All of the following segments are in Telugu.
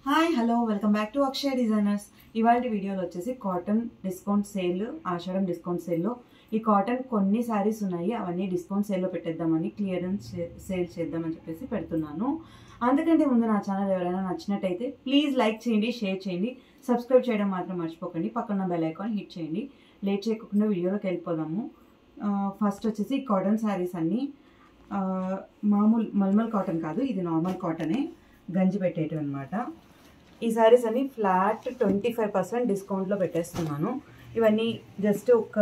Hi hello welcome back to Akshaya designers. ఇవాళ వీడియోలో వచ్చేసి కాటన్ డిస్కౌంట్ సేల్, ఆషాఢం డిస్కౌంట్ సేల్లో ఈ కాటన్ కొన్ని శారీస్ ఉన్నాయి, అవన్నీ డిస్కౌంట్ సేల్లో పెట్టేద్దామని, క్లియరెన్స్ సేల్ చేద్దామని చెప్పేసి పెడుతున్నాను. అందుకంటే ముందు నా ఛానల్ ఎవరైనా నచ్చినట్టయితే ప్లీజ్ లైక్ చేయండి, షేర్ చేయండి, సబ్స్క్రైబ్ చేయడం మాత్రం మర్చిపోకండి, పక్కన బెల్ ఐకాన్ హిట్ చేయండి. లేట్ చేయకుండా వీడియోలోకి వెళ్ళిపోదాము. ఫస్ట్ వచ్చేసి కాటన్ శారీస్ అన్నీ మామూలు మల్మల్ కాటన్ కాదు, ఇది నార్మల్ కాటనే, గంజి పెట్టేటివి అనమాట. ఈ శారీస్ అన్ని ఫ్లాట్ 25% డిస్కౌంట్లో పెట్టేస్తున్నాను. ఇవన్నీ జస్ట్ ఒక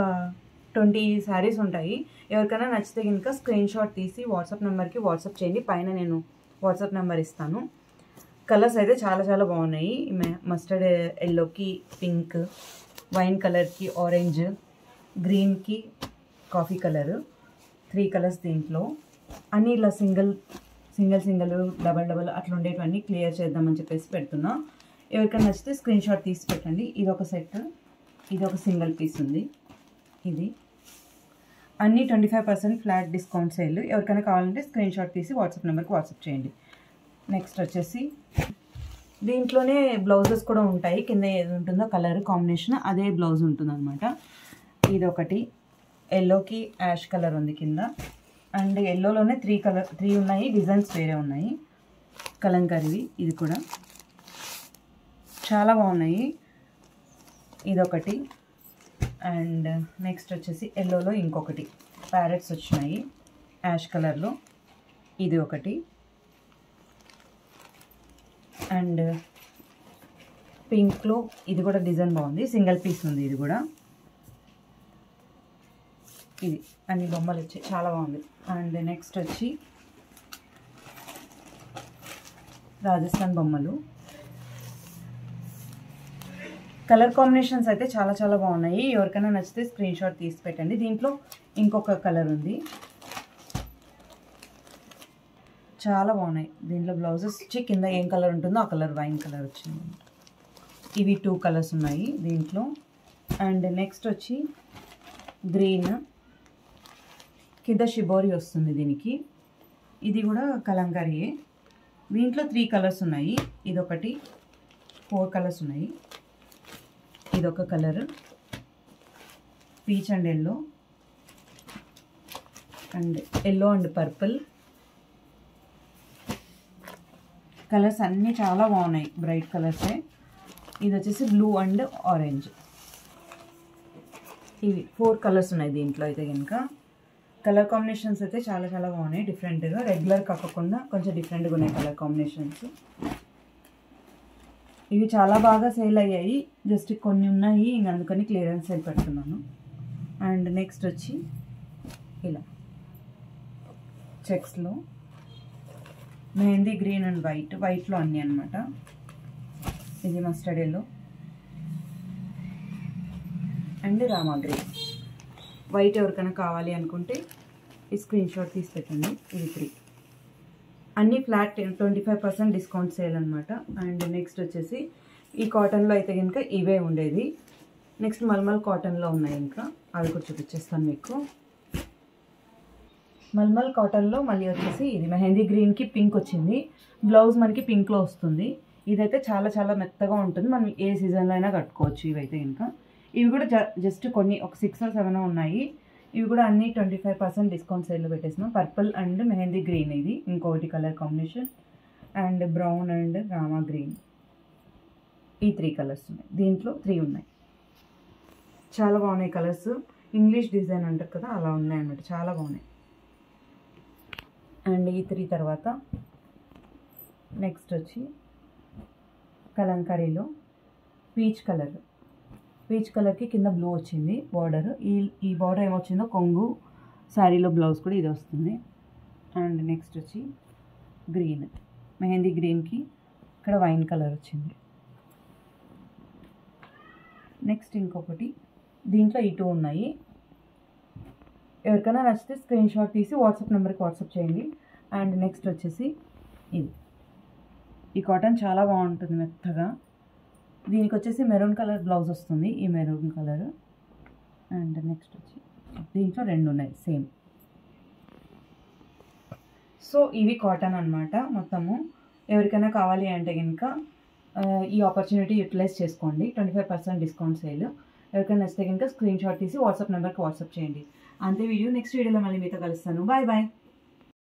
20 శారీస్ ఉంటాయి. ఎవరికైనా నచ్చితే కనుక స్క్రీన్ షాట్ తీసి వాట్సాప్ నెంబర్కి వాట్సాప్ చేయండి, పైన నేను వాట్సాప్ నెంబర్ ఇస్తాను. కలర్స్ అయితే చాలా చాలా బాగున్నాయి. మస్టర్డ్ ఎల్లోకి పింక్, వైన్ కలర్కి ఆరెంజ్, గ్రీన్కి కాఫీ కలర్, 3 కలర్స్ దీంట్లో. అన్నీ ఇలా సింగిల్ డబల్ అట్లా ఉండేటివన్నీ క్లియర్ చేద్దామని చెప్పేసి పెడుతున్నా. ఎవరికైనా నచ్చితే స్క్రీన్ షాట్ తీసి పెట్టండి. ఇది ఒక సెట్, ఇది ఒక సింగిల్ పీస్ ఉంది. ఇది అన్నీ 25% ఫ్లాట్ డిస్కౌంట్ సేల్. ఎవరికైనా కావాలంటే స్క్రీన్ షాట్ తీసి వాట్సాప్ నెంబర్కి వాట్సాప్ చేయండి. నెక్స్ట్ వచ్చేసి దీంట్లోనే బ్లౌజెస్ కూడా ఉంటాయి. కింద ఏది ఉంటుందో కలర్ కాంబినేషన్ అదే బ్లౌజ్ ఉంటుందన్నమాట. ఇది ఒకటి ఎల్లోకి యాష్ కలర్ ఉంది కింద, అండ్ ఎల్లోలోనే 3 ఉన్నాయి, డిజైన్స్ వేరే ఉన్నాయి, కలంకారీవి. ఇది కూడా చాలా బాగున్నాయి. ఇదొకటి, అండ్ నెక్స్ట్ వచ్చేసి ఎల్లోలో ఇంకొకటి ప్యారెట్స్ వచ్చినాయి యాష్ కలర్లో. ఇది ఒకటి, అండ్ పింక్లో ఇది కూడా డిజైన్ బాగుంది, సింగిల్ పీస్ ఉంది. ఇది కూడా ఇది అన్ని బొమ్మలు వచ్చాయి, చాలా బాగుంది. అండ్ నెక్స్ట్ వచ్చి రాజస్థాన్ బొమ్మలు. కలర్ కాంబినేషన్స్ అయితే చాలా చాలా బాగున్నాయి. ఎవరికైనా నచ్చితే స్క్రీన్ షాట్ తీసి పెట్టండి. దీంట్లో ఇంకొక కలర్ ఉంది, చాలా బాగున్నాయి. దీంట్లో బ్లౌజెస్ వచ్చి కింద ఏం కలర్ ఉంటుందో ఆ కలర్ వైన్ కలర్ వచ్చింది. ఇవి 2 కలర్స్ ఉన్నాయి దీంట్లో. అండ్ నెక్స్ట్ వచ్చి గ్రీన్, కింద షిబోరి వస్తుంది దీనికి. ఇది కూడా కలంకారీయే. దీంట్లో 3 కలర్స్ ఉన్నాయి. ఇదొకటి, 4 కలర్స్ ఉన్నాయి. ఇదొక colour, peach and yellow, and yellow and purple. Colours అన్నీ చాలా బాగున్నాయి, బ్రైట్ కలర్సే. ఇది వచ్చేసి బ్లూ అండ్ ఆరెంజ్. ఇవి 4 కలర్స్ ఉన్నాయి దీంట్లో అయితే కనుక. కలర్ కాంబినేషన్స్ అయితే చాలా చాలా బాగున్నాయి, డిఫరెంట్గా, రెగ్యులర్ కాకుండా కొంచెం డిఫరెంట్గా ఉన్నాయి కలర్ కాంబినేషన్స్. ఇవి చాలా బాగా సేల్ అయ్యాయి, జస్ట్ కొన్ని ఉన్నాయి, ఇంక అందుకని క్లియరెన్స్ సేల్ పెడుతున్నాను. అండ్ నెక్స్ట్ వచ్చి ఇలా చెక్స్లో మెహందీ గ్రీన్ అండ్ వైట్లో అన్నీ అనమాట. ఇది mustard yellow and Rama green. White ఎవరికైనా కావాలి అనుకుంటే ఈ స్క్రీన్ షాట్ తీసి పెట్టండి. ఇది 3 అన్నీ ఫ్లాట్ 25% డిస్కౌంట్ సేల్ అనమాట. అండ్ నెక్స్ట్ వచ్చేసి ఈ కాటన్లో అయితే కనుక ఇవే ఉండేది. నెక్స్ట్ మల్మల్ కాటన్లో ఉన్నాయి, ఇంకా అవి కూడా చూపించేస్తాను మీకు. మల్మల్ కాటన్లో మళ్ళీ వచ్చేసి ఇది మెహందీ గ్రీన్కి పింక్ వచ్చింది. బ్లౌజ్ మనకి పింక్లో వస్తుంది. ఇదైతే చాలా చాలా మెత్తగా ఉంటుంది, మనం ఏ సీజన్లో అయినా కట్టుకోవచ్చు. ఇవైతే కనుక ఇవి కూడా జస్ట్ కొన్ని ఒక 6 or 7 ఉన్నాయి. ఇవి కూడా అన్నీ 25% డిస్కౌంట్ సేల్లో పెట్టేసినాం. పర్పుల్ అండ్ మెహందీ గ్రీన్, ఇది ఇంకొకటి colour combination, and brown and Rama green. ఈ 3 కలర్స్ ఉన్నాయి, దీంట్లో 3 ఉన్నాయి. చాలా బాగున్నాయి కలర్స్, ఇంగ్లీష్ డిజైన్ అంటారు కదా అలా ఉన్నాయి అన్నమాట, చాలా బాగున్నాయి. అండ్ ఈ 3 తర్వాత నెక్స్ట్ వచ్చి కలంకారీలో పీచ్ కలర్కి కింద బ్లూ వచ్చింది బార్డర్. ఈ బార్డర్ ఏమొచ్చిందో కొంగు శారీలో బ్లౌజ్ కూడా ఇది వస్తుంది. అండ్ నెక్స్ట్ వచ్చి గ్రీన్, మెహందీ గ్రీన్కి ఇక్కడ వైన్ కలర్ వచ్చింది. నెక్స్ట్ ఇంకొకటి, దీంట్లో ఈ 2 ఉన్నాయి. ఎవరికైనా నచ్చితే స్క్రీన్ షాట్ తీసి వాట్సాప్ నెంబర్కి వాట్సాప్ చేయండి. అండ్ నెక్స్ట్ వచ్చేసి ఇది, ఈ కాటన్ చాలా బాగుంటుంది మెత్తగా. దీనికి వచ్చేసి మెరూన్ కలర్ బ్లౌజ్ వస్తుంది, ఈ మెరూన్ కలర్. అండ్ నెక్స్ట్ వచ్చి దీంట్లో 2 ఉన్నాయి సేమ్. సో ఇవి కాటన్ అనమాట మొత్తము. ఎవరికైనా కావాలి అంటే కనుక ఈ ఆపర్చునిటీ యూటిలైజ్ చేసుకోండి. 25% డిస్కౌంట్ సేల్. ఎవరికైనా నచ్చితే కనుక స్క్రీన్ షాట్ తీసి వాట్సాప్ నెంబర్కి వాట్సాప్ చేయండి. అంతే వీడియో. నెక్స్ట్ వీడియోలో మళ్ళీ మీతో కలుస్తాను. Bye bye.